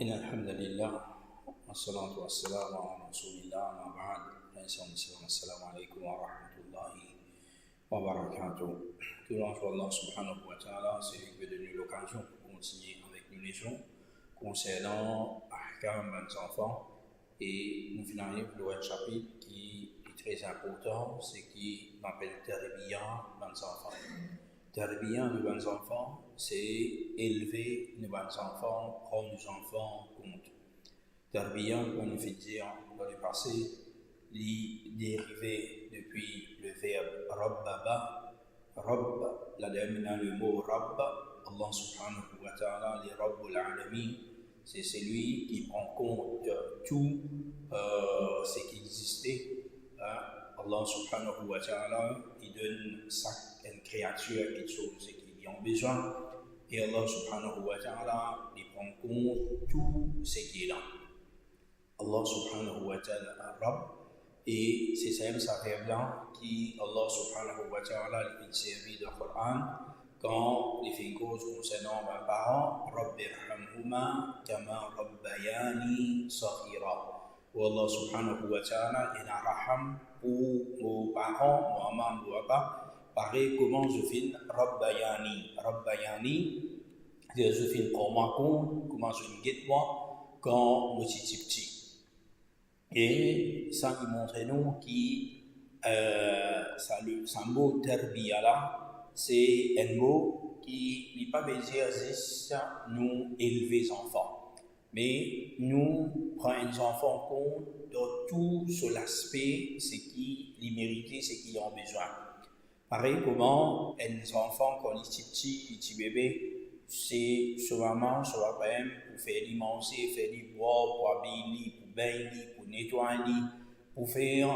إن الحمد لله والصلاة والسلام على رسول الله أما بعد السلام عليكم ورحمة الله وbarakatuh. Que l'on soit Allah subhanahu wa ta'ala, c'est lui qui veut donner l'occasion pour continuer avec nos leçons concernant Ahkam des enfants. Et nous finissons pour le chapitre qui est très important, c'est qui m'appelle Tarbiya des enfants. Tarbiya de nos enfants, c'est élever nos enfants, prendre nos enfants en compte. Tarbiya, comme on fait dire dans le passé, est dérivé depuis le verbe rabbaba. Rabb, la déterminant le mot rabb, Allah subhanahu wa ta'ala, les rabbul alamin, c'est celui qui prend compte tout ce qui existait. Allah subhanahu wa ta'ala, il donne chaque créature quelque chose qui lui en besoin. Et Allah subhanahu wa ta'ala, il prend compte tout ce qui est là. Allah subhanahu wa ta'ala, Rabb. Et c'est ça verbe-là qui Allah subhanahu wa ta'ala il servi dans le Coran quand il fait une cause concernant mes parents, Rabbirhamhuma kama rabbayani saghira. Où Allah subhanahu wa ta'ala il a raham pour nos parents, nos mamans, nos papas, pareil comment je fais Rabbayani. Rabbayani, je fais pour moi compte, comment je me guette moi quand je suis petit. Et ça nous montre nous ça mot tarbiya là, c'est un mot qui n'est pas besoin juste nous élever les enfants, mais nous prendre les enfants compte dans tout sur l'aspect, ce qui les mérite, ce qu'ils ont besoin. Pareil comment les enfants quand ils sont petits, les petits bébés, c'est sur maman, sur la papa pour faire les manger, faire les boire, pour habiller, pour baigner, pour nettoyer, pour faire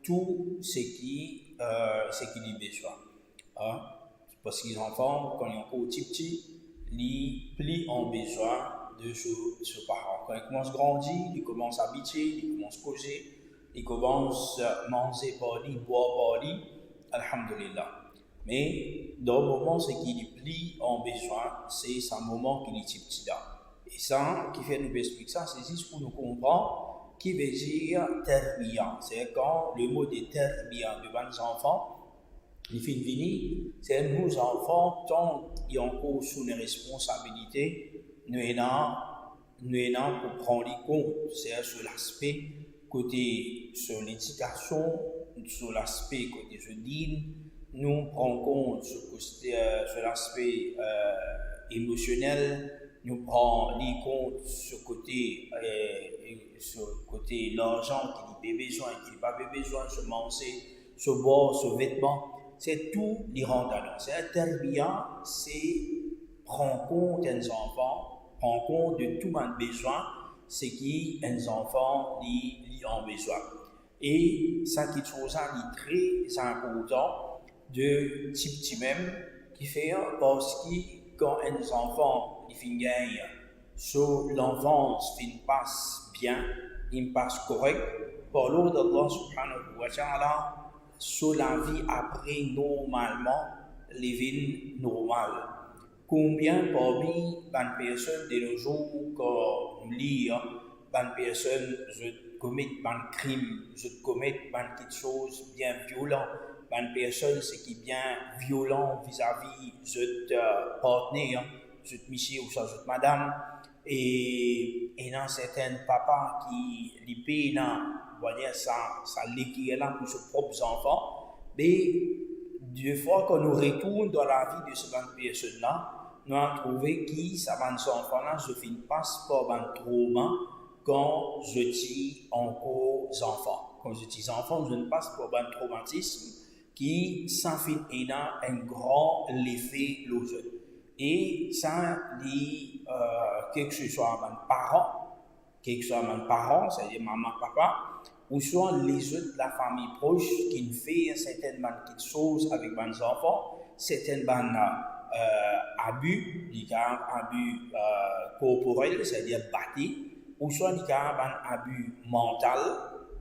tout ce qui est besoin. Parce que les enfants, quand ils sont encore petits, ils ont besoin de ce parent. Quand ils commencent à grandir, ils commencent à habiter, ils commencent à causer, ils commencent à manger par lui, boire par lui, alhamdulillah. Mais dans le moment, ce qu'ils ont besoin, c'est ce moment qui est petit là. Et ça, qui fait nous expliquer ça, c'est juste pour nous comprendre qui veut dire tarbiya. C'est quand le mot de tarbiya de nos enfants, il fait venir, c'est nos enfants, tant qu'ils ont encore sous nos responsabilités, nous sommes pour prendre les comptes. C'est sur l'aspect côté sur l'éducation, sur l'aspect côté je dis, nous prenons compte sur l'aspect émotionnel, nous prenons les comptes sur côté l'argent qu'il a besoin, qu'il n'a pas besoin, se manger, se boire, se vêtement, c'est tout les rendre à nous. C'est un tarbiya, c'est prendre compte des enfants, prendre compte de tout le besoin, ce qui les enfants lui ont besoin. Et ça qui est très important de petit même qui fait parce que quand un enfant il gagne sur l'enfance il passe bien, il passe correct par l'ordre d'Allah subhanahu wa ta'ala sur la vie après normalement les vies normales. Combien parmi les personnes de nos jours quand nous lisons les personnes commettent des crimes, commettent quelque chose bien violent, les personnes ce qui est bien violent vis-à-vis de partenaire, de monsieur ou de madame, et dans certains papas qui les payent ça l'équivalent pour ses propres enfants, mais deux fois quand nous retournons dans la vie de ces personnes-là, nous avons trouvé que ces enfants-là se passe par un trauma quand je dis encore enfants. Quand je dis enfants, je ne passe par un traumatisme qui s'en fait un grand effet logique. Et ça, que ce soit mes parents, c'est-à-dire maman, papa, ou soit les autres de la famille proche qui ne fait certaines choses avec mes enfants, certaines abus, abus corporels, c'est-à-dire bâtis, ou soit abus mental,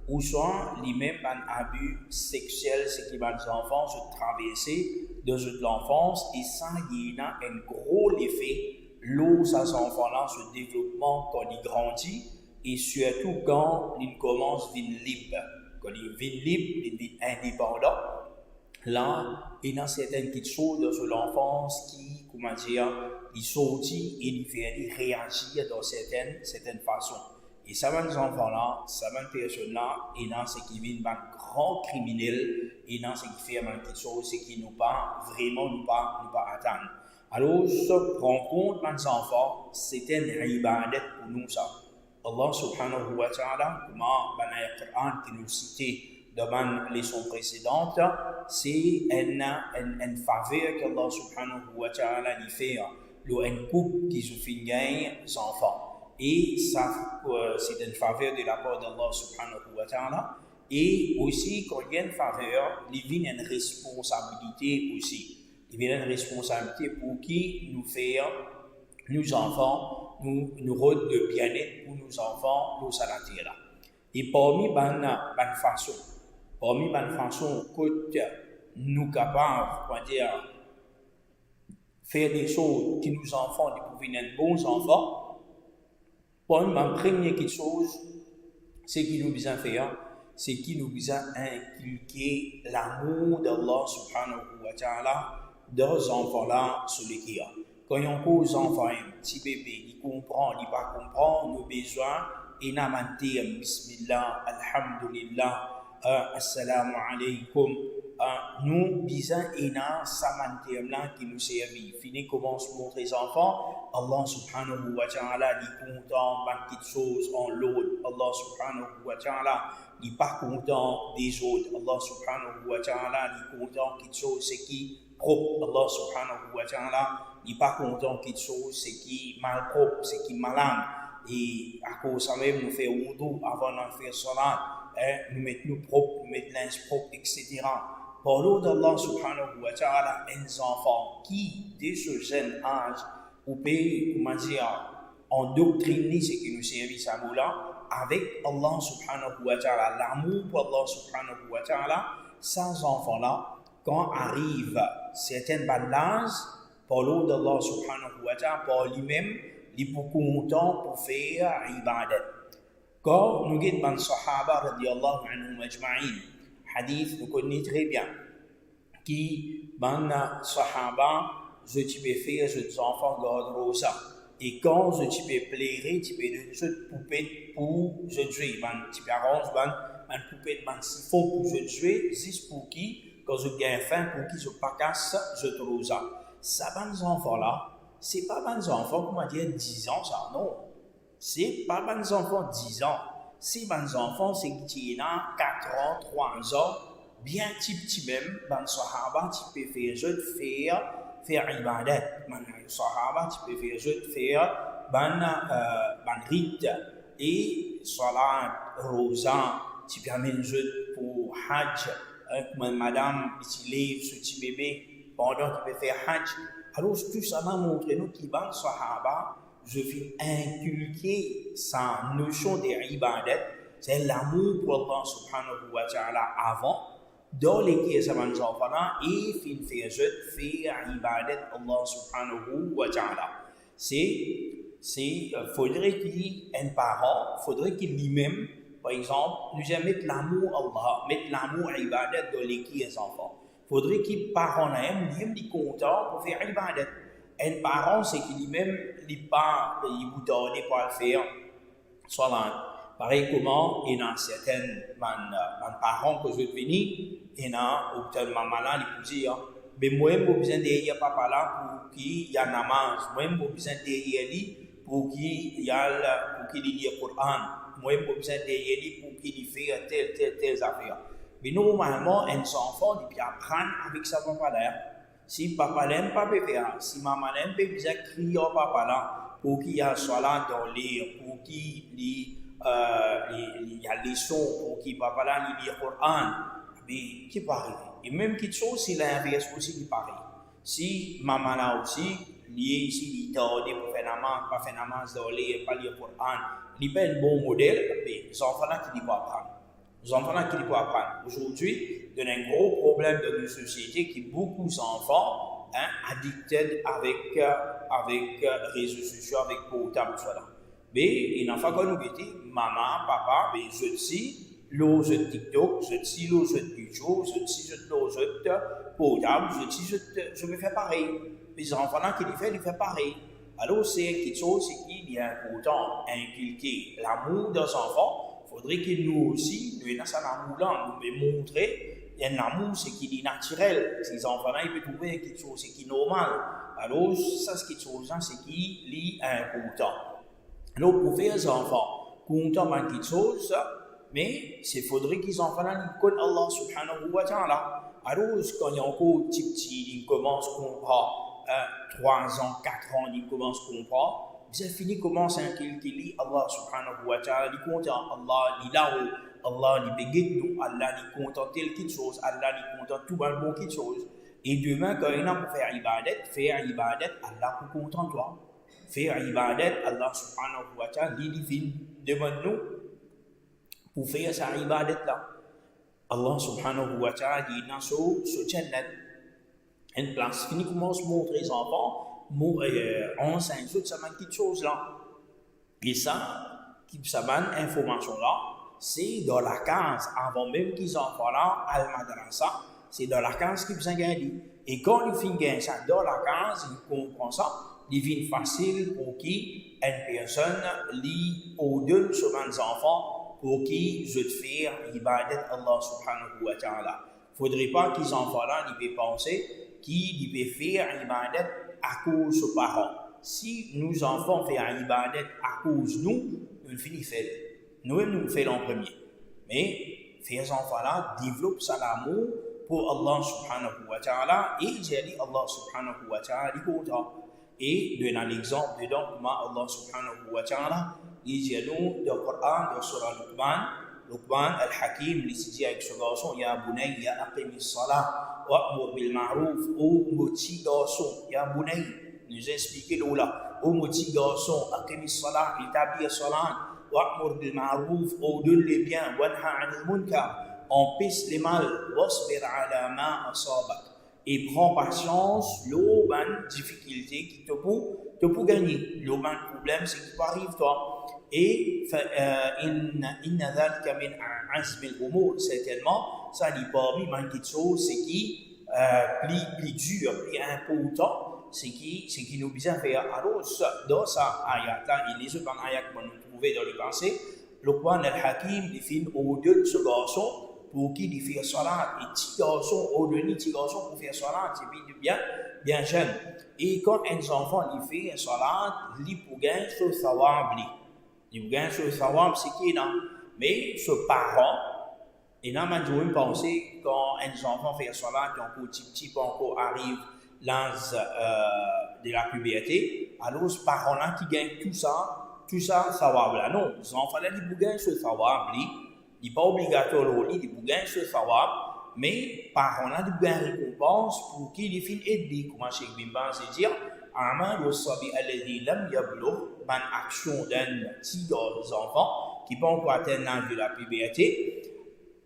ou soit les mêmes abus sexuels, ce qui les enfants se traverser dans l'enfance, et ça, il y a un gros effet l'eau, ces enfants-là, ce développement quand ils grandissent, et surtout quand ils commencent à vivre libre. Quand ils vivent libres, ils vivent indépendants. Là, il y a certaines petites choses dans l'enfance qui, comment dire, ils sortent et ils font réagir dans certaines façons. Et ces enfants-là, ces personnes-là, il y a ceux qui viennent un grand criminel, et il y a ceux qui font des petites choses qui nous pas vraiment nous pas attendre. Alors, se prendre compte des enfants, c'est une ibadat pour nous ça. Allah subhanahu wa ta'ala, comment dans le Coran qui nous citait dans la leçon précédente, c'est une faveur qu'Allah subhanahu wa ta'ala lui fait, une couple qui se fait gagner des enfants. Et ça, c'est une faveur de la part d'Allah subhanahu wa ta'ala. Et aussi, quand il y a une faveur, il y a une responsabilité aussi. Il y a une responsabilité pour qui nous faire, nos enfants, nous rôle de bien-être pour nos enfants, nos salariés là. Et parmi les façons que nous capables, faire des choses qui nous enfants, pour devenir bons enfants, parmi la première chose, c'est qui nous besoin faire, c'est qui nous besoin inculquer l'amour d'Allah subhanahu wa ta'ala dans les enfants là, sur les qui quand on pose enfant, un petit bébé, il comprend, il pas comprend, nos besoins, et n'a pas dit Bismillah, Alhamdulillah, Assalamu alaikum. Nous, besoin, et n'a pas qui nous servit. Fini commence à montrer les enfants, Allah subhanahu wa ta'ala, il est content de petites choses en l'autre. Allah subhanahu wa ta'ala, il n'est pas content des autres. Allah subhanahu wa ta'ala, il est content de petites choses, c'est qui propre. Allah subhanahu wa ta'ala, il n'est pas content de quelque chose, c'est qui mal propre, c'est qui malade. Et à cause de ça même, nous faisons wudu avant de faire salat, nous mettons nous propres, nous mettons linge propre, etc. Par l'eau d'Allah subhanahu wa ta'ala, les enfants qui, dès ce jeune âge, ou peut, comment dire, endoctriner ce qui nous servit à nous là, avec Allah subhanahu wa ta'ala, l'amour pour Allah subhanahu wa ta'ala, ces enfants-là, quand arrivent certaines bonnes âges, par l'eau d'Allah subhanahu wa ta'ala, par lui-même, il est beaucoup content pour faire ibadat. Quand nous avons les Sahaba radiallahu anhum ajma'in, hadith nous connaissons très bien, qui, les Sahaba, je peux faire, je enfants garderont ça. Et quand je peux plaire, tu peux donner une poupée pour je jouer. Tu peux arranger une poupée de siphon pour je jouer, juste pour qui, quand je gagne faim, pour qui je pas casse, je trouve ça. Ces bons enfants-là, ce n'est pas bons enfants, comment dire, 10 ans, ça, non. Ce n'est pas bons enfants 10 ans. Ces bons enfants, c'est qui ont 4 ans, 3 ans, bien petit même, dans le Sahaba, tu peux faire ibadat. Dans le Sahaba, tu peux faire rite. Et salat, rosa, tu peux amener pour hajj, comme madame, qui lève ce petit bébé, pendant qu'il peut faire hajj. Alors, tout ça m'a montré nous qui dans le Sahaba, je vais inculquer sa notion d'ibadat, c'est l'amour pour Allah subhanahu wa ta'ala avant, dans lesquels ça va enfants et faire ibadat Allah subhanahu wa ta'ala. Faudrait qu'un parent, faudrait qu'il lui-même, par exemple, nous aime mettre l'amour Allah, mettre l'amour ibadat dans lesquels les enfants. Faudrait qu'il parent lui-même content pour faire ibadat. Un parent, c'est qu'il lui-même, il vous donne pour le faire. Soit pareil comment, il y a certains parents que je finis, il y a un maman là, il peut dire, mais moi, j'ai besoin de papa là pour qu'il y ait namaz. Moi, j'ai besoin de lui pour qu'il lit le Coran. Moi, j'ai besoin de lui pour qu'il fasse telle affaire. Mais normalement, un enfant, il peut apprendre avec sa papa là. Si papa l'aime, pas peut faire. Si maman l'aime, peut bien crier au papa là pour qu'il y ait soit là dans l'air, pour qu'il y ait les sons, pour qu'il papa là lit le Coran. Mais qui peut arriver? Et même quelque chose, si l'inverse aussi qui pareil. Si maman là aussi, lié ici, il t'a dit pour faire namaz, pas faire namaz dans l'air, pas lire le Coran, il n'est pas un bon modèle, mais les enfants là qui ne peuvent apprendre. Les enfants là qui ne peuvent apprendre. Aujourd'hui, il y a un gros problème dans notre société qui beaucoup d'enfants, addicted avec réseaux sociaux, avec portable, voilà. Mais il n'a pas qu'on nous dit, maman, papa, mais je dis, l'eau, je TikTok, je dis, l'eau, je YouTube, je dis, l'eau, je portable, je dis, je me fais pareil. Les enfants-là qui les fait pareil. Alors, c'est quelque chose qui est important, inculquer l'amour des enfants. Il faudrait que nous aussi, nous ayons cet amour-là, nous devons montrer un amour, c'est qui est naturel. Ces enfants-là, ils peuvent trouver quelque chose qui est normal. Alors, ça, c'est quelque chose, c'est qui est important. Alors, pour faire les enfants contents de quelque chose, mais il faudrait que les enfants-là connaissent Allah subhanahu wa ta'ala. Alors, quand il y a encore petit, ils commencent à comprendre. 3 ans, 4 ans, il commence à comprendre. Vous avez fini, commence à inculquer Allah subhanahu wa ta'ala, il compte Allah, il là-haut, Allah, il béguette nous, Allah, il compte telle quelque chose, Allah, il compte tout le bon quelque chose. Et demain, quand il y a pour faire ibadat, Allah pour content toi. Faire ibadat, Allah subhanahu wa ta'ala, il divine, demande-nous pour faire sa ibadat là. Allah subhanahu wa ta'ala, il est dans ce jannat. Une place qui commence à montrer les enfants, enseigne toute cette petite chose-là. Et ça information-là, c'est dans la case, avant même qu'ils enfants là, al-madrasa, c'est dans la case qu'ils ont gagné. Et quand ils finissent ça dans la case, ils comprennent ça, il devient facile pour qui une personne lit au-delà sur les enfants, pour qui je te fais ibadat Allah subhanahu wa ta'ala. Il ne faudrait pas qu'ils enfants là, ils peuvent penser qui peut faire ibadat à cause de parents. Si nos enfants font ibadat à cause de nous finissons faire. Nous-mêmes, nous le faisons en premier. Mais, ces enfants-là développent ça l'amour pour Allah subhanahu wa ta'ala et j'ai dit Allah subhanahu wa ta'ala est content. Et, donnant l'exemple dedans, comment Allah subhanahu wa ta'ala dit nous dans le Coran, dans Surah Luqman al-Hakim, il dit avec ce garçon, Ya Bunay, Ya aqimi salah, wa'mur bil ma'ruf, ô petit garçon, Ya Bunay, nous expliquez là, ô petit garçon, aqimi salah, établis la salat, wa'mur bil ma'ruf, ô donne les biens, wanha 'anil munkar, empêche les mal, wasbir 'ala ma asabak, et prends patience, l'auban difficulté qui te peut gagner. L'auban problème, c'est qu'il arrive toi. Et inna dhalika min azmi al-umur, certainement, ça dit parmi quelque chose, c'est qui plus dur, plus important, c'est qui nous besoin faire. Alors, dans ça ayat-là, et les autres ayats que nous trouvons dans le passé, Luqman al-Hakim définit au-delà de ce garçon pour qui il fait salat, et petit garçon, au-delà de petit garçon pour faire salat, c'est bien jeune. Et quand un enfant il fait salat, il peut gagner ce sawab. Il gagne ce savoir, c'est qui est là. Mais ce parent, et là, je vais penser quand un enfant fait cela, quand un petit peu encore arrive l'âge de la puberté, alors ce parent-là qui gagne tout ça, savoir-là. Non, les enfants-là, ils gagnent ce savoir, il n'est pas obligatoire, ils gagnent ce savoir, mais parents-là, ils gagnent récompense pour qu'ils finissent aider. Comment Cheikh Bimba se dit, Amal wa sabi alladhi lam yablugh, ban action d'un petit enfant qui peut encore atteindre l'âge de la puberté,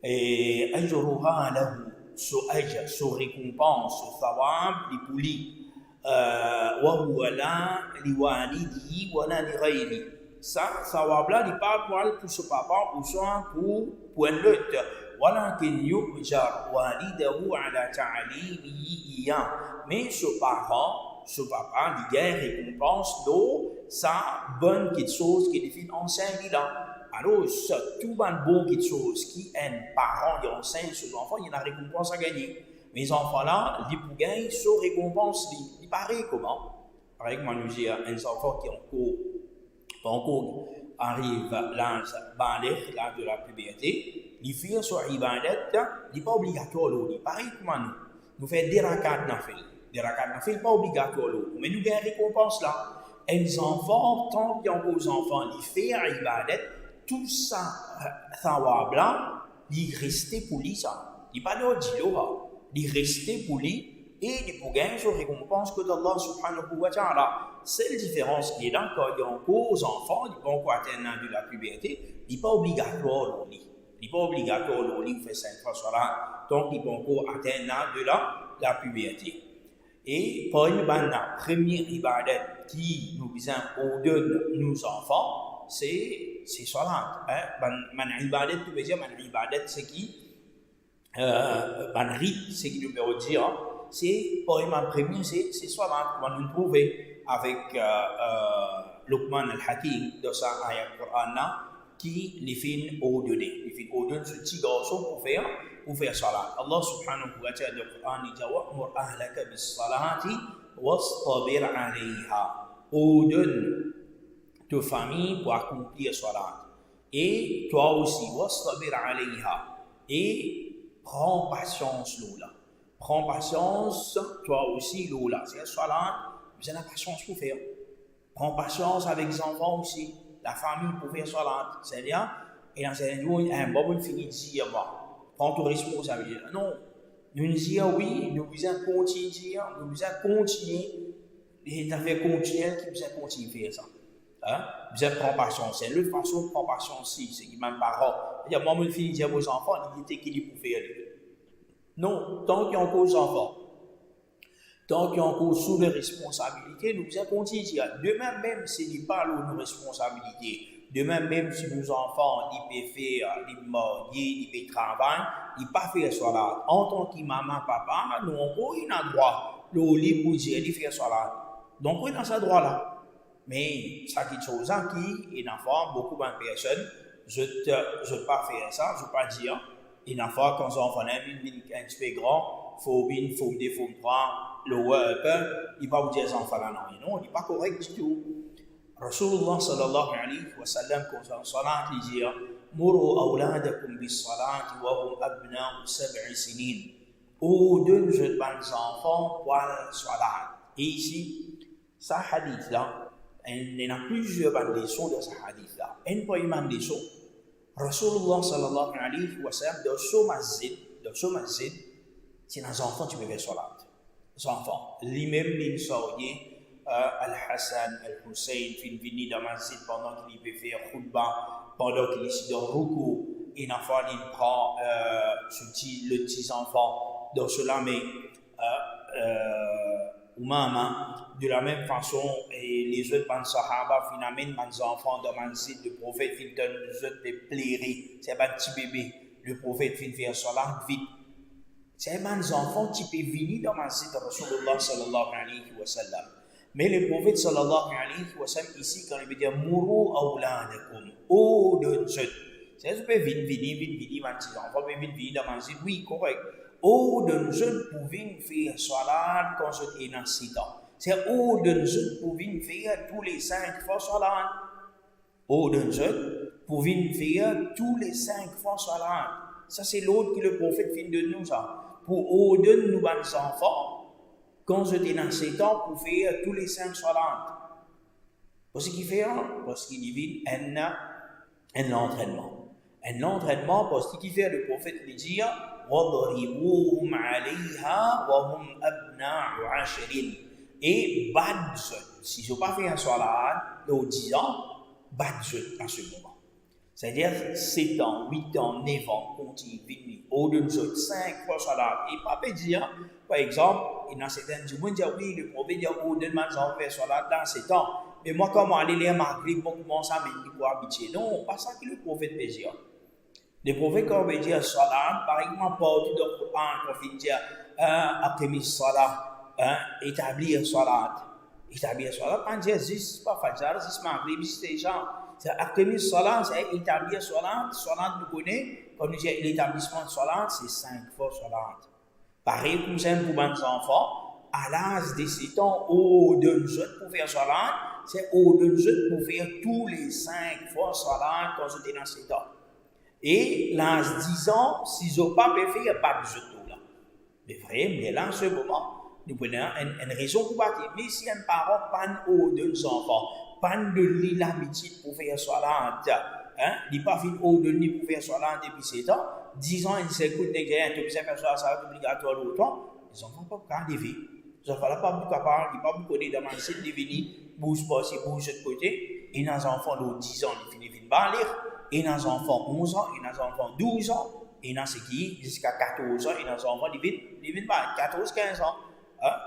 et ajruha lahu, so récompense, so thawab, li pour lui, wa huwa la li walidihi wa la li ghayri. Ça, thawab là, il pas pour ce papa ou soit pour un autre. ولكن يؤجر والده على تعليمه إياه. Mais ce papa, il gagne récompense de sa bonne quelque chose qui définit enseigne là. Alors, tout bon quelque chose qui un parent qui enseigne ses enfants, il y a une récompense à gagner. Mais les enfants là, ils pour gagner cette récompense, il paraît comment? Pareil comme nous dit un enfant qui encore arrive l'âge de la puberté, il fait sur ibadat, il n'est pas obligatoire, il pareil comme nous faisons des rakats nafil. Des rakats nafil pas obligatoire, mais nous avons une récompense là. Et les enfants, tant qu'il y a encore enfants, ils font ibadat, tout ça, thawab là, il reste pour lui ça. Il n'est pas de dire, il reste pour lui. Et il peut gagner une récompense que d'Allah subhanahu wa ta'ala. C'est la différence qui est là quand il y a encore enfants, ils peuvent encore atteindre l'âge de la puberté, il n'est pas obligatoire au lit. Il n'est pas obligatoire au lit, il fait 5 fois sur là, donc ils peuvent encore atteindre l'âge de la puberté. Et parmi la première ibadat qui nous ordonne nos enfants, c'est salat. Man ibadat, tu veux dire, man ibadat, c'est qui? Man rite, c'est qui nous veut dire, c'est parmi la première, c'est salat. On nous trouve avec Luqman al-Hakim dans sa ayat Qur'an qui les fait ordonner. Les fait ordonner ce petit garçon pour faire salat. Allah subhanahu wa ta'ala dans le Qur'an il dit wa'mur ahlaka bis salati wastabir 'alayha. Ordonne ta famille pour accomplir salat. Et toi aussi wastabir 'alayha. Et prends patience là. Prends patience toi aussi là. C'est salat, vous avez la patience pour faire. Prends patience avec les enfants aussi. La famille pour faire salat. C'est-à-dire, et dans ces jours, un bon fini de dire, prends ton responsabilité. Non, nous disons oui, nous devons continuer, et nous devons continuer, qui devons continuer à faire ça. Vous devez prendre patience. C'est l'autre façon de prendre patience, c'est qui même parent. Il y a un moment fini de dire aux enfants, il était qui pour faire. Non, tant qu'il y a encore aux enfants. Tant qu'il y a encore sous les responsabilités, nous devons continuer. De même, si nous parlons de nos responsabilités, de même, si nos enfants, ils peuvent faire, ils marier, ils peuvent travailler, ils ne peuvent pas faire salat. En tant que maman, papa, nous avons un droit, le lit pour dire, de faire salat. Donc, on a ce droit-là. Mais, ça qui est chose qui, il y a beaucoup de personnes, je ne peux pas faire ça, je ne peux pas dire, il y a quand les enfants sont un petit peu grands, faut prendre, le web, il va vous dire ça en faisant non, il n'est pas correct du tout. Rasulullah sallallahu alayhi wa sallam, quand on salat, il dit Muru awladakum bis salat wa hum abna'u 7 sinin. Ordonne vos enfants pour la salat. Et ici, ce hadith-là, il y a plusieurs leçons de ce hadith-là. Une première leçon, Rasulullah sallallahu alayhi wa sallam, dans ce masjid, c'est les enfants qui peuvent salat. Les enfants. Lui-même, il sort Al-Hassan, Al-Hussein, il vient dans le masjid pendant qu'il peut faire khutbah, pendant qu'il est dans Ruku, et enfin, il prend le petit enfant dans cela, mais de la même façon, et les autres sahaba, finalement, les enfants dans le masjid, le prophète, il donne les autres des plairies, c'est un petit bébé, le prophète, il fait salat vite. C'est des enfants qui peuvent venir dans le masjid de Rasulullah sallallahu alayhi wa sallam. Mais le prophète sallallahu alayhi wa sallam, ici, quand il veut dire Muru awladakum, de jeunes. C'est-à-dire, vous pouvez venir, mes petits enfants, vous pouvez venir dans le masjid, oui, correct. De jeunes pour venir faire salat quand vous êtes dans ce temps. C'est de jeunes pour venir faire tous les 5 fois salat. De jeunes pour venir faire tous les 5 fois salat. Ça, c'est l'autre que le prophète vient de nous, ça. Pour ordonner nos enfants, quand je dis dans ces temps, pour faire tous les 5 salats. Parce qu'il fait parce qu'il vit un entraînement. Un entraînement, parce qu'il fait le prophète lui dit وَضْرِبُوهُمْ عَلَيْهَا وَهُمْ أَبْنَاءُ 10. Et battre, si je n'ai pas fait un salat, dans 10 ans, battre à ce moment. C'est-à-dire 7 ans, 8 ans, 9 ans, continue, venir, au-delà de 5 fois salat. Et pas dire, par exemple, il y a certains gens qui disent, oui, le prophète dit, au-delà de ma faire salat dans 7 ans. Mais moi, comment aller les Maghrib, comment ça m'aide pour habituer? Non, pas ça que le prophète peut dire. Le prophète, quand on veut dire salat, par exemple, partout dans le Coran, quand il dit, aqimis salat, établir salat. Établir salat, pas dire, juste pas fajr, juste Maghrib, juste les gens. C'est Aqimis salat, c'est établir salat. Salat, nous connaissons, quand nous disons l'établissement de salat, c'est 5 fois salat. Pareil comme ça pour les enfants, à l'âge de 7 ans, de jeunes pour faire salat, c'est de jeunes pour faire tous les 5 fois salat quand j'étais dans 7 ans. Et l'âge de 10 ans, si je n'ai pas pu faire, il n'y a pas de jeunes là. Mais vrai, mais là, en ce moment, nous prenons une raison pour battre. Mais si un parent pas de enfants, pas de l'habitude pour faire salat, il n'a pas fait de pour faire salat depuis 7 ans, 10 ans, il s'écoute des gens, tu peux faire salat obligatoire autant, les enfants ne peuvent pas arriver. Les enfants ne peuvent pas parler, ils ne peuvent pas connaître dans le site de venir, bouge pas, c'est bouge de côté, et dans les enfants de 10 ans, ils finissent par lire, et dans les enfants 11 ans, et dans les enfants 12 ans, et dans ce qui jusqu'à 14 ans, et dans les enfants, ils viennent par 14-15 ans.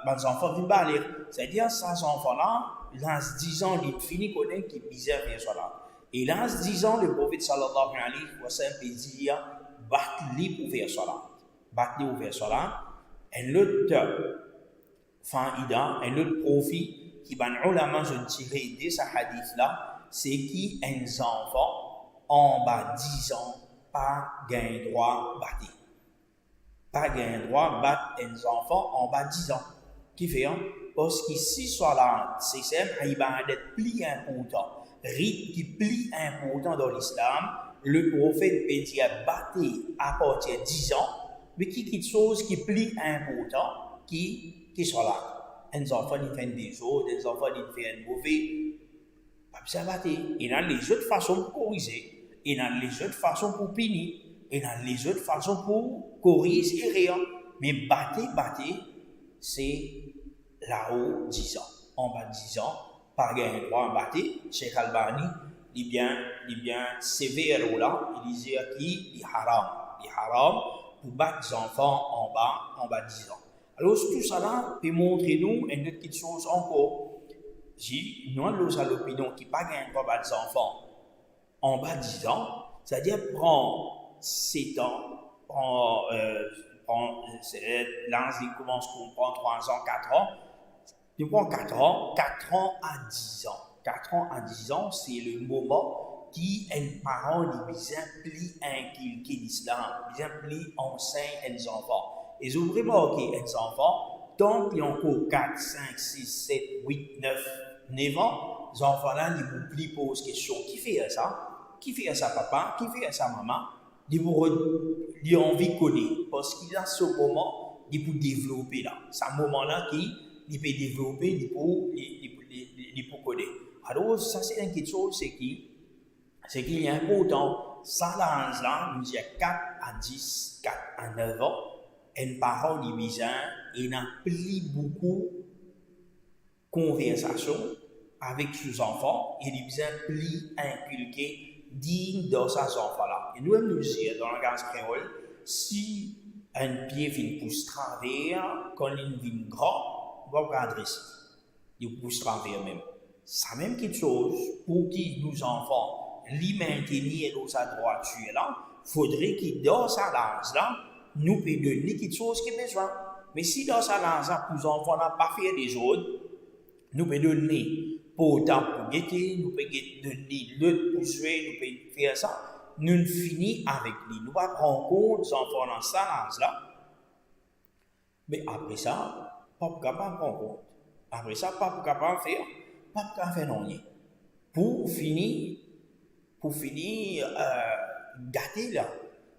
les enfants viennent balir. C'est-à-dire, ces enfants-là, dans 10 ans, ils finissent connaître qu'ils bizarre faire cela. Et dans 10 ans, le prophète sallallahu alayhi wa sallam dit, battre-les pour faire cela. Battre-les pour faire cela. Un autre faïda, un autre profit qui va nous tirer de ce hadith-là, c'est qu'un enfant en bas 10 ans pas gain droit battre. Pas gain droit battre un enfant en bas 10 ans. Qui fait? Parce que si cela, c'est il va être plus important. Rite qui est plus important dans l'islam, le prophète peut dire battre à partir de 10 ans, mais qui est quelque chose qui est plus important qui soit là. Un enfant il fait des autres, un enfant il fait un mauvais, pas besoin de battre. Il y a les autres façons pour corriger, il y a les autres façons pour punir, il y a les autres façons pour corriger et rien. Mais battre, c'est là-haut 10 ans. En bas de 10 ans, pas gain droit à battre. Cheikh Albani, il est bien sévère là, il disait qu'il est haram pour battre les enfants en bas de 10 ans. Alors, tout ça là peut montrer nous une autre petite chose encore. Si nous avons l'opinion qui pas gain droit à battre les enfants en bas de 10 ans, c'est-à-dire prend 7 ans, là, il commence qu'on prend 3 ans, 4 ans. Il prend 4 ans à 10 ans. 4 ans à 10 ans, c'est le moment qui un parent est bien plus inculqué l'islam, bien plus enseigne aux enfants. Et vous remarquez, les enfants, tant qu'ils ont encore 4, 5, 6, 7, 8, 9 ans, les enfants-là, ils vont plus poser question. Qui fait ça? Qui fait ça, papa? Qui fait ça, maman? Ils ont envie de connaître. Parce qu'il y a ce moment, ils peuvent développer là. C'est un moment-là qu'ils peuvent développer, ils peuvent connaître. Alors, ça, c'est une chose, c'est qu'il y a important. Ça, là, nous y a 4 à 10, 4 à 9 ans. Un parent divisant, il n'a plus beaucoup de conversations avec ses enfants, il est bien plus inculqué digne de ses enfants-là. Et nous aimons nous dire, dans la gaz créole, si un pied vient pousser travers, quand il vient grand, on va pas adresser. Il pousse travers même. Ça même quelque chose pour qui nos enfants les maintenir dans sa droiture là, faudrait qu'il dans sa lance là, nous peut donner quelque chose qui est besoin. Mais si dans sa lance là, nos enfants n'ont pas fait des autres, nous peut donner pour autant pour guetter, nous peut donner l'autre pour jouer, nous peut faire ça. Nous finissons avec lui. Nous va prendre compte des enfants dans sa lance là. Mais après ça, pas capable de prendre compte. Après ça, pas capable de faire non rien. Pour finir gâter là.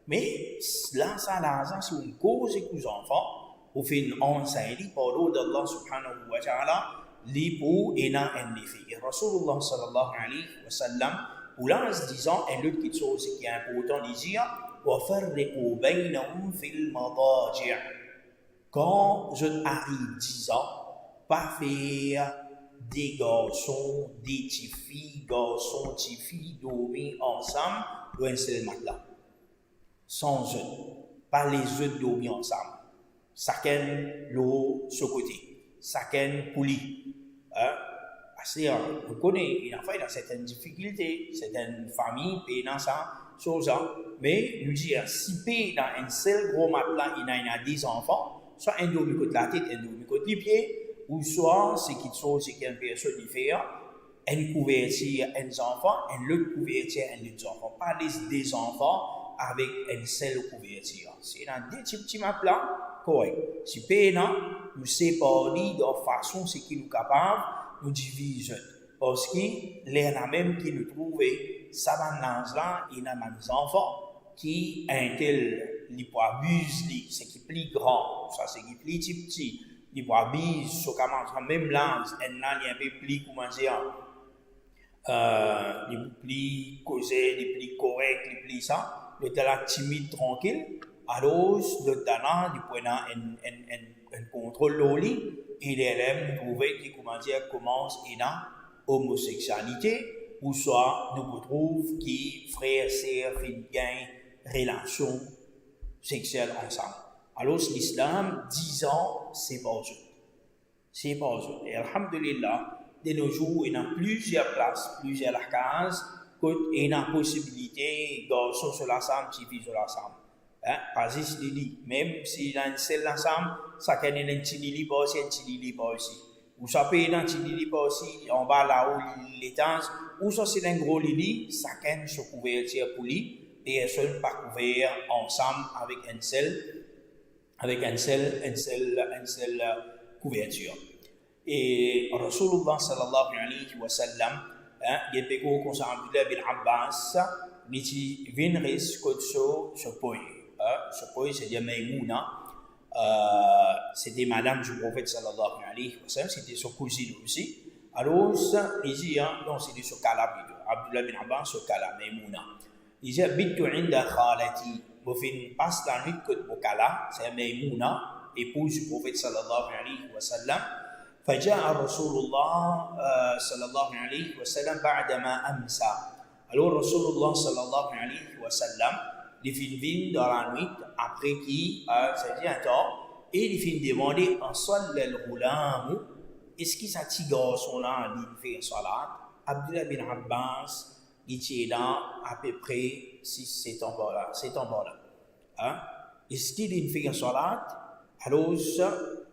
Mais là, ça l'argent, c'est une cause et les enfants, pour faire une enseigne, par l'eau d'Allah subhanahu wa ta'ala, les pour et non un effet. Et Rasulullah sallallahu alayhi wa sallam, pour là, en se disant, une autre petite chose qui est important de dire, وَفَرِّقُوا بَيْنَهُمْ فِي الْمَضَاجِعِ. Quand je arrive 10 ans, pas faire des garçons, des petites filles, garçons, petites filles dormir ensemble dans un seul matelas. Sans eux. Pas les œufs dormir ensemble. Chacun l'eau sur côté. Chacun pouli. Parce qu'on connaît, il y a certaines difficultés, certaines familles payent dans ça, chose. Mais nous dire, si payent dans un seul gros matelas, il y a des enfants, soit un dormi côté la tête, un dormi côté les pieds, ou soit c'est quelque chose qu'une personne fait, une couverture à un enfant, une autre couverture à un autre enfant. Pas des enfants avec une seule couverture. C'est dans des petits matelas, correct. Si payant, nous séparons de façon ce qui nous capable, nous divisons. Parce que les même qui nous trouvent, ça va dans là, il y a des enfants qui un tel, ils peuvent abuser, c'est qui est plus grand, ça c'est qui est plus petit, ils peuvent abuser, sur comment même là, il y a un peu plus, comment dire, les plus causés, les plus corrects, les plus ça, le talent timide, tranquille, alors, le talent, il peut avoir un contrôle loli, et les élèves trouvaient qui, comment dire, commence une homosexualité, ou soit nous retrouvons qui frères, sœurs, filles, gain, relations sexuelles ensemble. Alors, l'islam, 10 ans, c'est pas juste. c'est pas eux. Et alhamdulillah, de nos jours, il y a plusieurs classes, plusieurs cases, il y a possibilité de garçons sur l'ensemble, filles sur l'ensemble. Pas juste Lili, même si dans une seule ensemble, ça peut être un petit Lili pas aussi, un petit Lili pas aussi. Ou ça peut être un petit Lili pas aussi, on va là où les temps, ou ça c'est un gros Lili, ça peut être sur couverture pour lui, et elles sont pas couvertes ensemble avec un seul couverture. Et Rasulullah sallallahu alayhi wa sallam, il y a des gens comme Abdullah bin Abbas, qui viennent risquer ce point. Ce point, c'est-à-dire Maïmouna, c'était madame du prophète sallallahu alayhi wa sallam, c'était son cousine aussi. Alors, il dit, non, c'était ce cas-là plutôt. Abdullah bin Abbas, ce cas-là, Maïmouna. Il dit, Bitu inda khalati, vous faites une passe dans le côté de Bokala, c'est Maïmouna, épouse du prophète sallallahu alayhi wa sallam. فجاء رسول الله صلى الله عليه وسلم بعدما أمسى. Alors Rasulullah sallallahu alayhi wa sallam, il vient dans la nuit après qui ça dit un temps et il vient demander en salla al-ghulam, est-ce qu'il s'agit de garçon-là il fait salat? Abdullah bin Abbas il était là à peu près 6-7 ans par là. Est-ce qu'il fait salat? Alors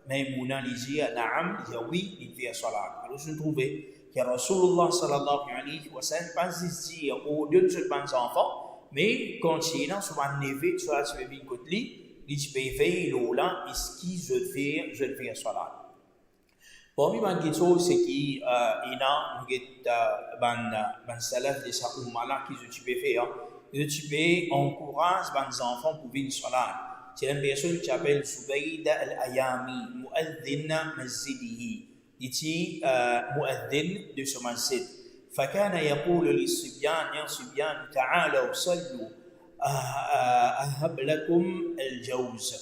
Maïmouna dit Naam, il dit oui, il fait salat. Alors je trouvais que Rasulullah sallallahu alayhi wa sallam pas dit aux deux jeunes enfants, mais quand il est là, sur un neveu, sur la suivi de lui, il dit faire là, est-ce qu'il je fais salat. Parmi les choses, c'est qu'il y a un salaf de sa umma qui se peut faire, ils peux encourager les enfants pour venir salat. C'est une personne qui s'appelle Zubayda al-Ayami, mu'adhin masjidihi. Il dit mu'adhin de ce masjid. فكان يقول للصبيان يا صبيان تعالوا صلوا أهب لكم الجوز.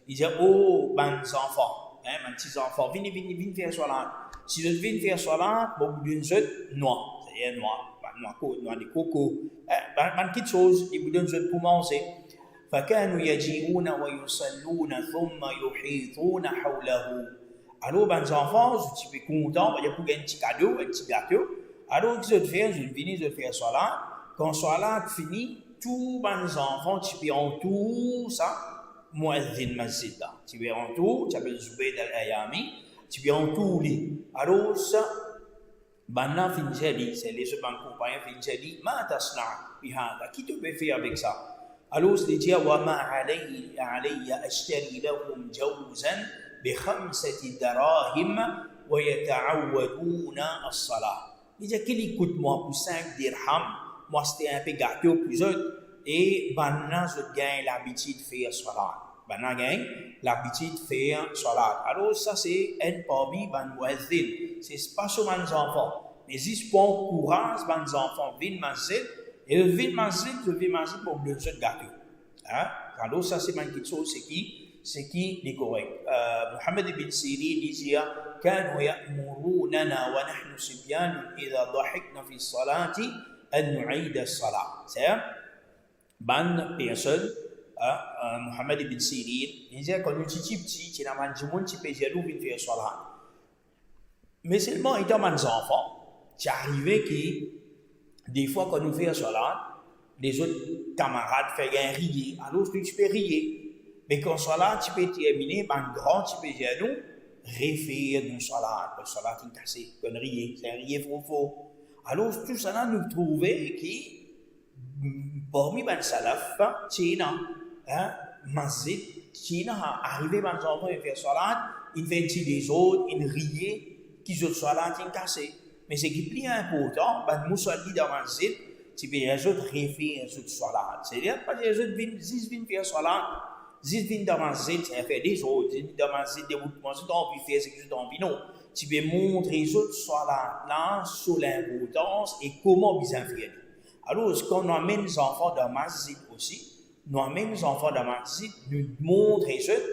Il dit oh mes enfants, mes petits enfants, venez faire salat. Si vous venez faire salat, vous donnez noix, c'est-à-dire noix de coco, quelque chose, ils vous donnent pour manger. فكانوا يجيئون ويصلون ثم يحيطون حوله. Alors, les enfants, je suis content, il y a pour un petit cadeau, un petit gâteau. Alors, je vais faire salat. Quand salat finit, tous les enfants, tu peux entourer ça, mu'adhin masjid. Tu peux entourer, tu appelles Zubayd al-Ayami, tu peux entourer. Alors, ça, maintenant, finissez, c'est les autres compagnons, finissez, ma tasna, qui te peut faire avec ça? Alors, il dit, وَمَا عَلَيَّ أَشْتَرِي لَهُمْ جَوْزًا بِخَمْسَةِ دَرَاهِمْ وَيَتَعَوَّدُونَ الصَّلَاةِ. Il dit, qu'il coûte moi pour 5 dirhams, moi c'était un peu gâteau pour eux, et maintenant je gagne l'habitude de faire salat. Maintenant je gagne l'habitude de faire salat. Alors, ça c'est un parmi les muezzin, c'est pas seulement les enfants, mais c'est pour encourager les enfants à venir masjid. Et le vin masjid pour le jeu de gâteau. Alors ça c'est quelque chose c'est qui est correct. Muhammad ibn Sirin disait كانوا يأمروننا ونحن صبيان إذا ضحكنا في الصلاة أن نعيد الصلاة. C'est bonne personne. Muhammad ibn Sirin disait quand nous étions petits, il y a un monde qui peut jaloux de faire salat. Mais seulement étant des enfants, c'est arrivé que des fois, quand nous faisons salat, les autres camarades font un rier. Alors, tu peux rier. Mais quand salat, tu peux terminer, un grand, tu peux dire nous, refaire une salat. Le salat est cassé, comme rier. C'est un rier faux. Alors, tout ça, nous trouvons que, parmi les salaf, Tchina, masjid, Tchina, arrivé dans les enfants, ils font salat, ils font des autres, ils rient, qui sont salat est cassé. Mais ce qui est plus important, les musalli dans le masjid, tu peux les autres refaire les autres salat. C'est-à-dire, parce que les autres viennent faire salat, ils viennent dans le masjid, ça fait des autres, ils viennent dans le masjid, ils ont envie de faire ce qu'ils ont envie. Non, tu peux montrer les autres salat là sur l'importance et comment bien faire. Alors, quand on amène les enfants dans le masjid aussi, nous amènons les enfants dans le masjid, nous montrons les autres,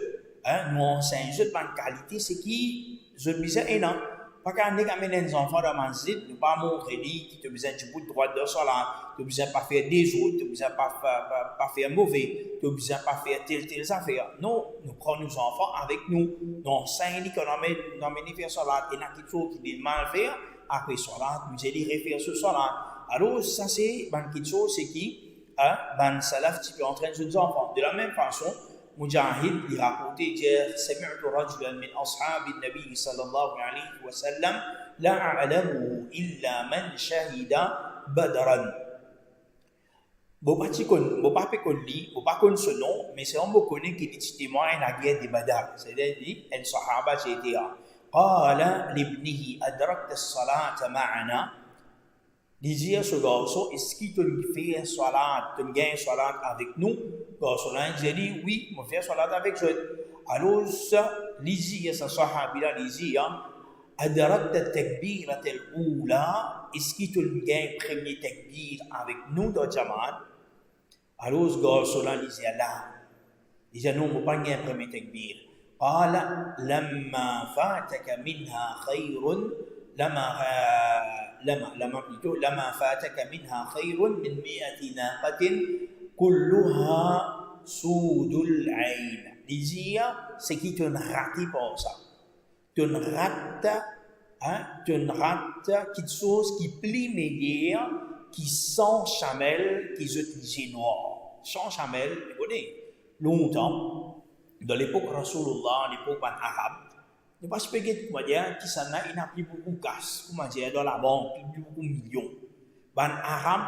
nous enseignons les autres par qualité, c'est qui, je disais, énorme. Pas qu'à amener les enfants dans la masjid, ne pas montrer qui te besoin du bout de droite de salat, tu besoin pas faire des autres, tu besoin pas faire mauvais, tu besoin pas faire telle affaire. Non, nous prenons nos enfants avec nous, nous enseignons qu'on emmène faire salat, et il y a quelque chose qui est mal faire, après salat, nous allons refaire ce salat. Alors, ça c'est quelque chose, c'est qui, salaf qui peut entraîner nos enfants. De la même façon, Mujahid, il racontait, dire, سمعت رجلا من أصحاب النبي صلى الله عليه وسلم لا أعلمه إلا من شهد بدرا. Bon pas connu, bon pas connu ce nom, mais c'est un mot connu qui dit témoin la guerre de Badr. C'est-à-dire, un sahaba c'était قال لابنه أدركت الصلاة معنا. Disait ce garçon, est-ce qu'il te fait salat, te gagne salat avec nous? Garçon là, il dit oui, je fais salat avec eux. Alors, lisez ce sahabi là, lisez, أدركت التكبيرة الأولى, est-ce qu'il te gagne premier takbir avec nous dans Jamaat? Alors, ce garçon là, lisez là. Il dit non, je ne pas gagner premier takbir. قال لما فاتك منها خير لما فاتك منها خير من 100 ناقة كلها سود العين. Disait, c'est qui te rate pour ça. Tu rates quelque chose qui plie meilleur, qui sent chamel, qui utilise noir. Sans chamel, vous connaissez, longtemps, dans l'époque Rasulullah, l'époque arabe, ne pas se payer comment dire, qui s'en a, il n'a plus beaucoup de casse, comment dire, dans la banque, plus beaucoup de millions. Ban arabe,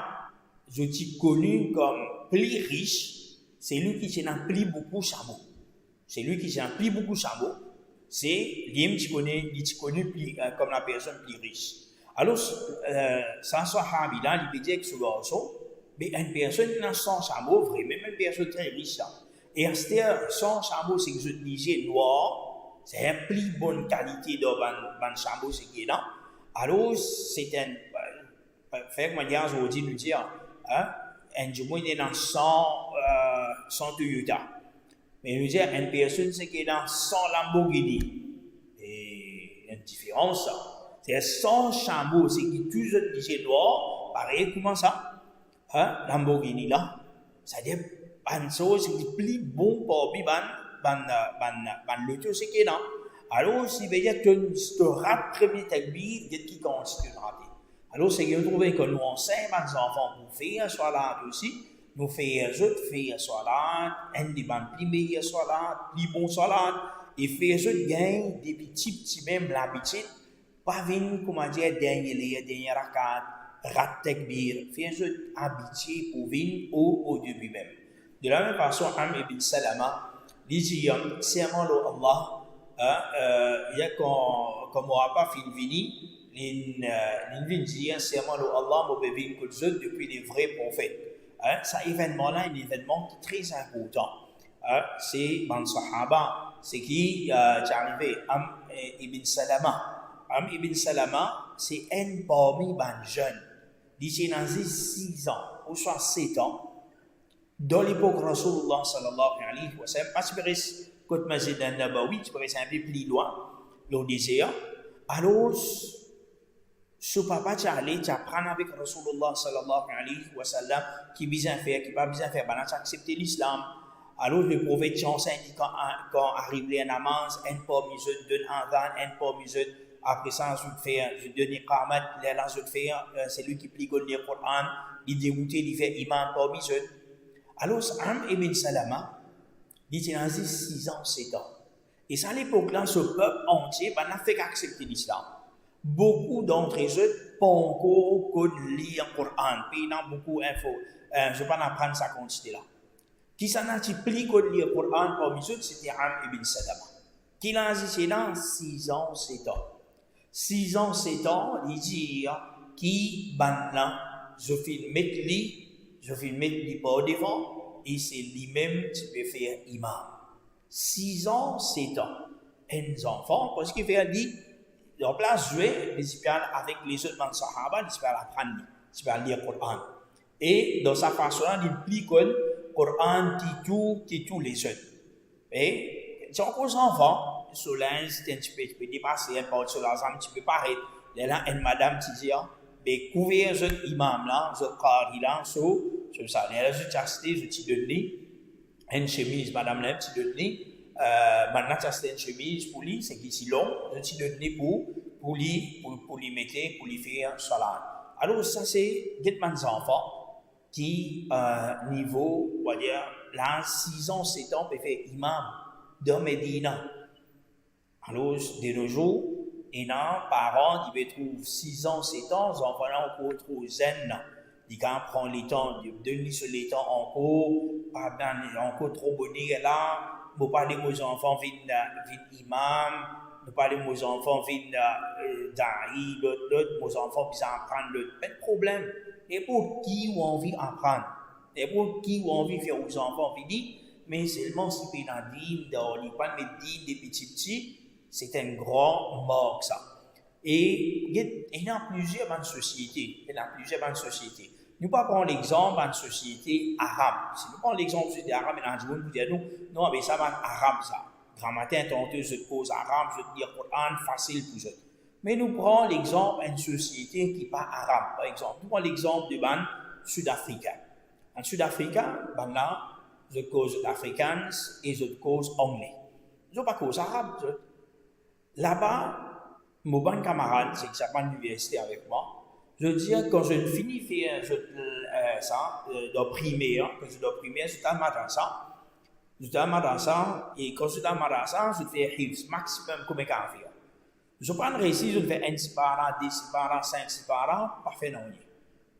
je suis connu comme plus riche, c'est lui qui s'en a plus beaucoup de chameaux. C'est lui qui s'en a plus beaucoup de chameaux, c'est lui qui connaît plus, comme la personne plus riche. Alors, sans sahabi là, il veut dire que ce garçon, mais une personne qui n'a 100 chameaux, vraiment une personne très riche. Et à ce temps, 100 chameaux, c'est que je disais noir. C'est une plus bonne qualité de ban chameau ce qui est là. Alors, c'est un fait que je aujourd'hui nous dire, un jour il est dans 100 Toyota. Mais nous dire une personne c'est qui est dans 100 Lamborghini. Et il y a une différence ça. C'est 100 chameaux, c'est qui toujours disait noir, pareil comment ça? Lamborghini là. C'est-à-dire ban chose c'est plus bon pour lui ban l'auto c'est qui est là. Alors si veut dire que tu rates premier takbir, il y a qui continue de rater. Alors c'est que trouver que nous enseignons les enfants pour faire salat aussi, nous faisons autres faire salat, un des ban plus meilleur salat, plus bon salat, et faire autres gain des petits même l'habitude, pas venir comment dire dernier rakat, rat takbir, faire autres habitués pour venir au début même. De la même façon, ibn Salama dit serment Allah, il y a comme on n'a pas fini, il dit serment Allah, mon bébé depuis les vrais prophètes. Cet événement-là est un événement très important. C'est dans le Sahaba, c'est qui est arrivé, ibn Salama. Ibn Salama, c'est un parmi les jeunes. Il a 6 ans, ou soit 7 ans. Dans l'époque Rasulullah sallallahu alayhi wa sallam, parce que quand Masjid al-Nabawi, tu peux un peu plus loin, le désert. Alors, ce papa, tu apprends avec Rasulullah sallallahu alayhi wa sallam, qui vient faire, qui pas besoin faire, ben, tu acceptes l'islam. Alors, le prophète enseigne quand arrive les namaz, un pas miseux, donne un van, un pas miseux. Après ça, je donne iqamat, là, je fais, c'est lui qui plie le Coran, il dégoûte, il fait imam, pas miseux. Alors, ibn Salama, il a 6 ans, 7 ans. Et à l'époque-là, ce peuple entier n'a fait qu'accepter l'islam. Beaucoup d'entre eux pas encore lire le Coran, puis il y a beaucoup d'infos. Je ne vais pas apprendre sa quantité-là. Qui s'en a pris que lire le Coran parmi eux, c'était ibn Salama. Qui a dit là 6 ans, 7 ans. 6 ans, 7 ans, il dit qui là, je fais mettre lui. Je vais mettre les pas devant et c'est lui-même qui peut faire imam. 6 ans, 7 ans. Un enfant, parce qu'il fait dit, en place jouer, il parle avec les autres sahaba, il parle apprendre, il parle lire le Coran. Et dans sa façon-là, il plie le Coran qui tout les autres. Et c'est encore un enfant. solange c'était un petit peu dépassé, un peu sur l'ensemble, un petit peu pareil. Là, une madame qui dit, mais couvrir ce imam là, ce qari là, sur ça. Là, je chasteté, je t'ai donné une chemise, madame là, je t'ai donné, maintenant, chasteté une chemise pour lui, c'est qui si long, je t'ai donné pour lui mettre, pour lui faire salat. Alors, ça, c'est des enfants qui, niveau, on va dire, là, 6 ans, 7 ans, peut faire imam de Médina. Alors, de nos jours, et là, parents, ils trouvent 6 ans, 7 ans, les enfants là encore trop zen. Ils prennent le temps, ils donnent sur les temps encore trop bonheur là. Nous parlons aux enfants, viennent imam, nous parlons aux enfants, viennent da'i, l'autre, nos enfants, ils apprennent l'autre. Pas de problème. Et pour qui ont envie d'apprendre? Et pour qui ont envie de faire aux enfants, mais seulement si ils ont dit, ils pas des petits, c'est un grand manque ça. Et il y a plusieurs dans la société. Nous ne prenons pas l'exemple d'une société arabe. Si nous prenons l'exemple d'une société arabe, nous disons, non, mais ça va être arabe ça. Grammaire, tantôt, je te cause arabe, je te dis Coran, facile pour eux. Mais nous prenons l'exemple d'une société qui n'est pas arabe. Par exemple, nous prenons l'exemple du ban sud-africain. En Sud-Africain, là, je cause africains et je cause anglais. Je ne pas cause arabe. Là-bas, mon bon camarade, c'est qui à l'université avec moi, je dis quand je finis de faire ça, de primaire, j'étais à madrasa. Et quand j'étais à madrasa, je fais hifz, maximum comme un faire. Je prends récit, je fais 1 sipara, 2 sipara, 5 sipara, parfait non.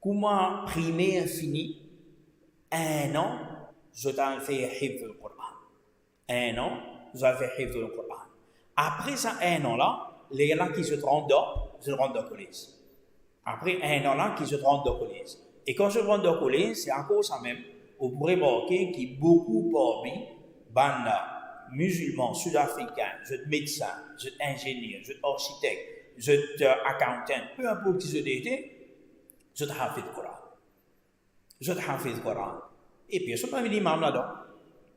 Comment primaire fini? 1 an, je t'ai fait hifz le Coran. 1 an, je t'ai fait hifz le Coran. Après ça, 1 an là, les gens qui se rendent dans le collège. Après 1 an là, qui se rendent dans le collège. Et quand je rentre dans le collège, c'est encore ça même. Vous pourrez remarquer qu'il y a beaucoup parmi les musulmans, sud-africains, les médecins, les ingénieurs, les architectes, les accountants, peu importe qui je étaient, je t'ai fait le Coran. Et puis, je ne suis pas l'imam là-dedans.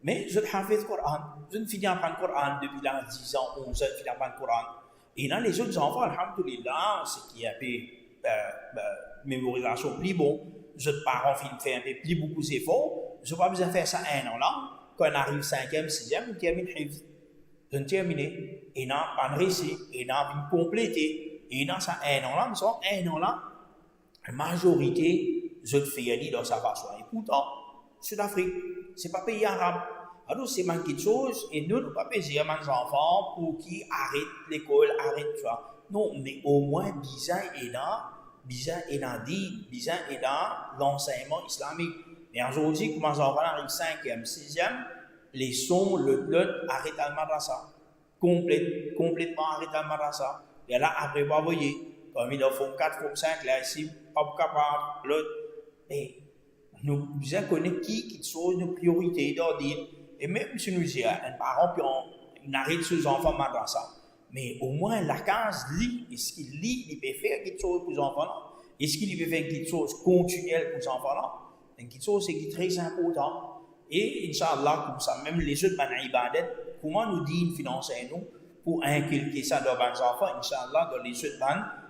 Mais je t'ai fait le Coran. Je ne finis pas le Coran depuis 10 ans, 11 ans, je ne finis pas le Coran. Et là, les autres enfants, alhamdoulilah, c'est qu'il y a mémorisation plus bon. Les autres parents font un peu plus beaucoup d'efforts. Je n'ai pas besoin de faire ça 1 an là. Quand on arrive 5e, 6e, on termine hifz. Je ne termine. Et là, on réussit. Et là, on complète. Et là, ça 1 an là, mais ça 1 an là, la majorité, je te fais aller dans sa façon. Et pourtant, Sud-Afrique, ce n'est pas pays arabe. Alors, c'est quelque chose, et nous, nous ne pas payer à nos enfants pour qu'ils arrêtent l'école, arrêtent ça. Non, mais au moins, bizarre est là, l'enseignement islamique. Mais aujourd'hui, quand les enfants arrivent 5e, 6e, les sons, l'autre, arrêtent à madrasa. Complètement arrêtent à madrasa. Et là, après, vous voyez, comme ils font 4, font 5, là, ici, pas capable, l'autre. Et nous devons connaître qui sont nos priorités dans dire. Et même si nous disons, un parent, puis on arrête ses enfants madrasa. Mais au moins, la case lit. Est-ce qu'il lit, il peut faire quelque chose pour les enfants là? Est-ce qu'il peut faire quelque chose continuel pour les enfants là? Quelque chose qui est très important. Et, Inch'Allah, comme ça, même les autres ibadat, comment nous dit financer nous pour inculquer ça dans les enfants? Inch'Allah, dans les autres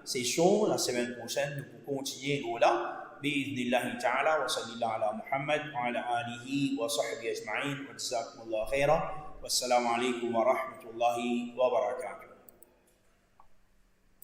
sessions, la semaine prochaine, nous pouvons continuer là. بإذن الله تعالى وصلى الله على محمد وعلى آله وصحبه أجمعين وجزاكم الله خيرا والسلام عليكم ورحمة الله وبركاته.